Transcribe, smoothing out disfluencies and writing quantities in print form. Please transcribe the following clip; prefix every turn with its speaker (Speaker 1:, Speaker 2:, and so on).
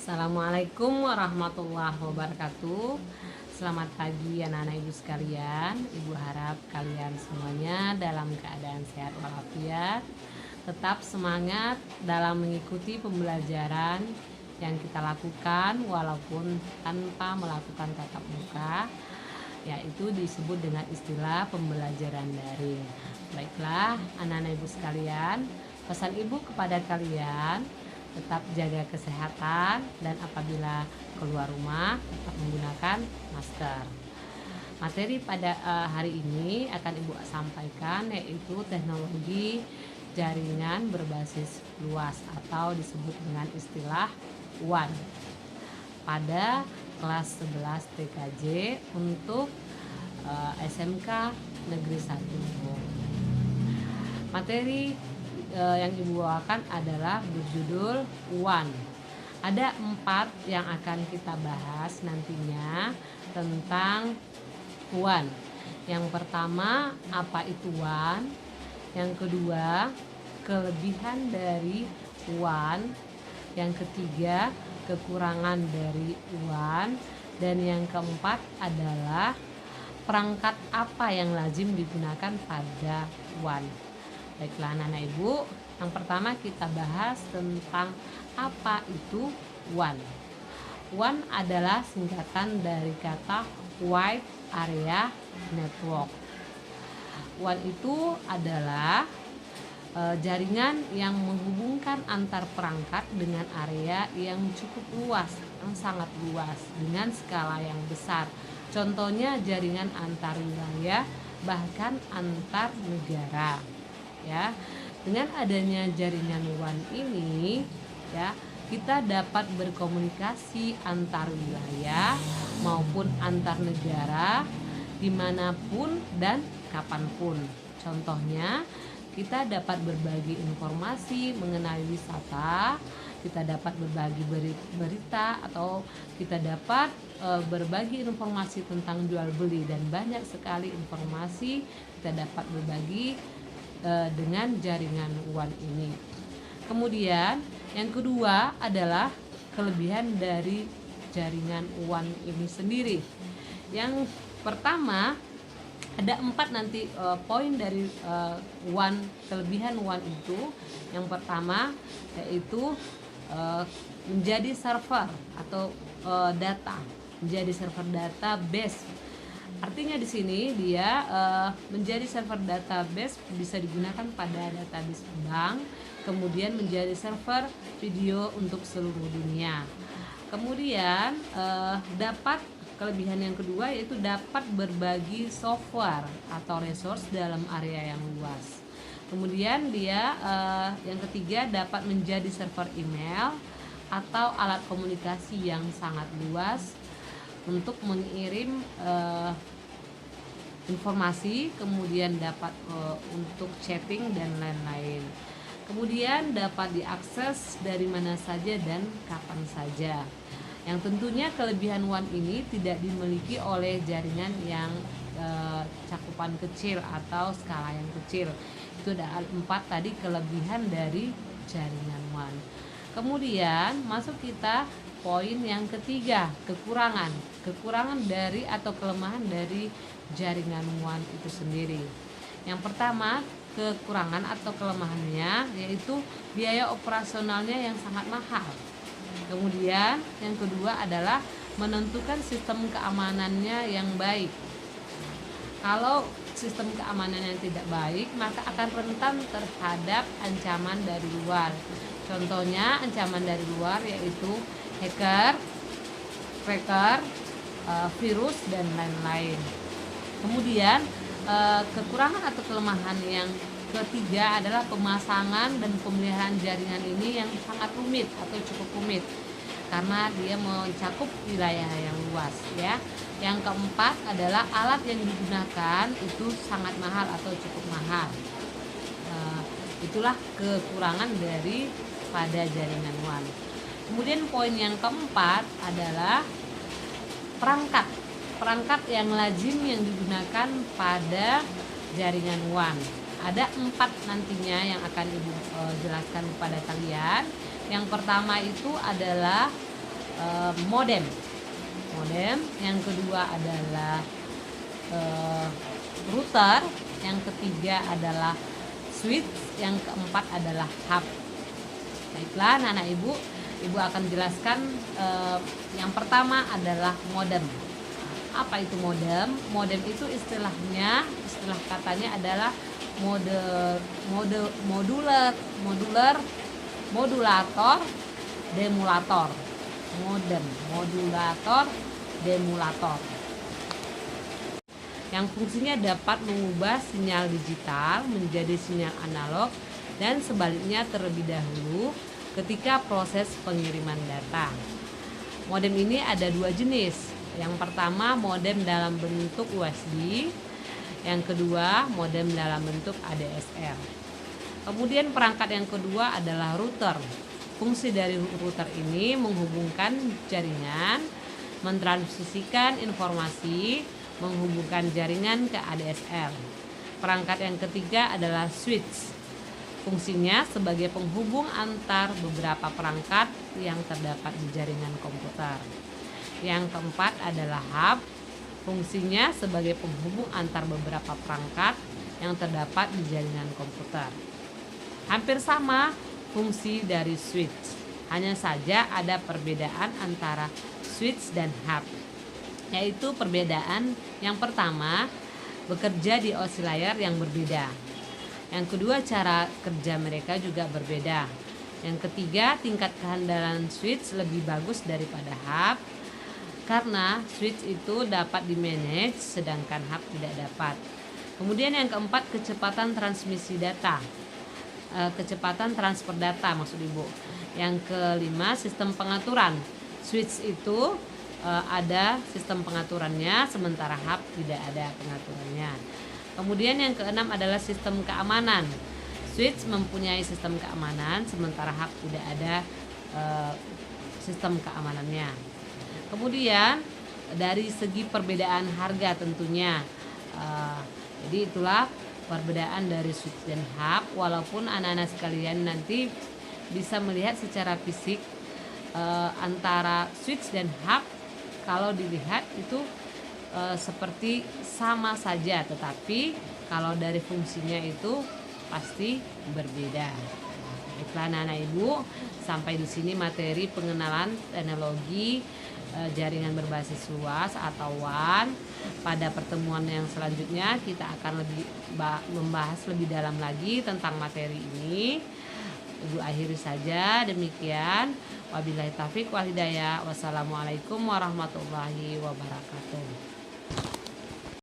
Speaker 1: Assalamualaikum warahmatullahi wabarakatuh. Selamat pagi anak-anak ibu sekalian. Ibu harap kalian semuanya dalam keadaan sehat walafiat, tetap semangat dalam mengikuti pembelajaran yang kita lakukan walaupun tanpa melakukan tatap muka, yaitu disebut dengan istilah pembelajaran daring. Baiklah anak-anak ibu sekalian, pesan ibu kepada kalian tetap jaga kesehatan dan apabila keluar rumah tetap menggunakan masker. Materi pada hari ini akan ibu sampaikan yaitu teknologi jaringan berbasis luas atau disebut dengan istilah WAN pada kelas 11 TKJ untuk SMK Negeri 1. Materi yang ibu bawakan adalah berjudul WAN. Ada 4 yang akan kita bahas nantinya tentang WAN. Yang pertama, apa itu WAN? Yang kedua, kelebihan dari WAN. Yang ketiga, kekurangan dari WAN. Dan yang keempat adalah perangkat apa yang lazim digunakan pada WAN. Baiklah anak-anak ibu, yang pertama kita bahas tentang apa itu WAN. WAN adalah singkatan dari kata Wide Area Network. WAN itu adalah jaringan yang menghubungkan antar perangkat dengan area yang cukup luas, yang sangat luas dengan skala yang besar. Contohnya jaringan antar wilayah, bahkan antar negara. Ya, dengan adanya jaringan WAN ini, ya, kita dapat berkomunikasi antar wilayah maupun antar negara dimanapun dan kapanpun. Contohnya, kita dapat berbagi informasi mengenai wisata, kita dapat berbagi berita, atau kita dapat berbagi informasi tentang jual beli, dan banyak sekali informasi kita dapat berbagi dengan jaringan WAN ini. Kemudian yang kedua adalah kelebihan dari jaringan WAN ini sendiri. Yang pertama, ada 4 nanti poin dari WAN, kelebihan WAN itu. Yang pertama yaitu menjadi server atau data, menjadi server database. Artinya di sini dia menjadi server database bisa digunakan pada database bank, kemudian menjadi server video untuk seluruh dunia. Kemudian dapat kelebihan yang kedua yaitu dapat berbagi software atau resource dalam area yang luas. Kemudian dia yang ketiga dapat menjadi server email atau alat komunikasi yang sangat luas untuk mengirim informasi, kemudian dapat untuk chatting dan lain-lain. Kemudian dapat diakses dari mana saja dan kapan saja. Yang tentunya kelebihan WAN ini tidak dimiliki oleh jaringan yang cakupan kecil atau skala yang kecil. Itu ada 4 tadi kelebihan dari jaringan WAN. Kemudian masuk kita poin yang ketiga, kekurangan dari atau kelemahan dari jaringan WAN itu sendiri. Yang pertama, kekurangan atau kelemahannya yaitu biaya operasionalnya yang sangat mahal. Kemudian yang kedua adalah menentukan sistem keamanannya yang baik. Kalau sistem keamanan yang tidak baik, maka akan rentan terhadap ancaman dari luar. Contohnya ancaman dari luar yaitu hacker, cracker, virus, dan lain-lain. Kemudian kekurangan atau kelemahan yang ketiga adalah pemasangan dan pemeliharaan jaringan ini yang sangat rumit atau cukup rumit karena dia mencakup wilayah yang luas, ya. Yang keempat adalah alat yang digunakan itu sangat mahal atau cukup mahal. Itulah kekurangan dari pada jaringan WAN. Kemudian poin yang keempat adalah perangkat yang lazim yang digunakan pada jaringan WAN. Ada 4 nantinya yang akan ibu jelaskan kepada kalian. Yang pertama itu adalah modem. Yang kedua adalah router, yang ketiga adalah switch, yang keempat adalah hub. Baiklah anak-anak ibu akan jelaskan yang pertama adalah modem. Apa itu modem? Modem itu istilah katanya adalah modulator demulator. Modem, modulator demulator, yang fungsinya dapat mengubah sinyal digital menjadi sinyal analog dan sebaliknya terlebih dahulu ketika proses pengiriman data. Modem ini ada dua jenis. Yang pertama modem dalam bentuk USB, yang kedua modem dalam bentuk ADSL. Kemudian perangkat yang kedua adalah router. Fungsi dari router ini menghubungkan jaringan, mentransmisikan informasi, menghubungkan jaringan ke ADSL. Perangkat yang ketiga adalah switch. Fungsinya sebagai penghubung antar beberapa perangkat yang terdapat di jaringan komputer. Yang keempat adalah hub. Fungsinya sebagai penghubung antar beberapa perangkat yang terdapat di jaringan komputer. Hampir sama fungsi dari switch, hanya saja ada perbedaan antara switch dan hub, yaitu perbedaan yang pertama, bekerja di oscillator yang berbeda. Yang kedua, cara kerja mereka juga berbeda. Yang ketiga, tingkat kehandalan switch lebih bagus daripada hub, karena switch itu dapat di-manage sedangkan hub tidak dapat. Kemudian yang keempat, kecepatan transmisi data, kecepatan transfer data maksud ibu. Yang kelima, sistem pengaturan. Switch itu ada sistem pengaturannya, sementara hub tidak ada pengaturannya. Kemudian yang keenam adalah sistem keamanan. Switch mempunyai sistem keamanan, sementara hub tidak ada sistem keamanannya. Kemudian dari segi perbedaan harga tentunya, jadi itulah perbedaan dari switch dan hub. Walaupun anak-anak sekalian nanti bisa melihat secara fisik antara switch dan hub, kalau dilihat itu seperti sama saja, tetapi kalau dari fungsinya itu pasti berbeda. Baiklah anak-anak ibu, sampai di sini materi pengenalan teknologi jaringan berbasis luas atau WAN. Pada pertemuan yang selanjutnya kita akan membahas lebih dalam lagi tentang materi ini. Ibu akhiri saja demikian. Wabillahi taufiq wal hidayah. Wassalamualaikum warahmatullahi wabarakatuh.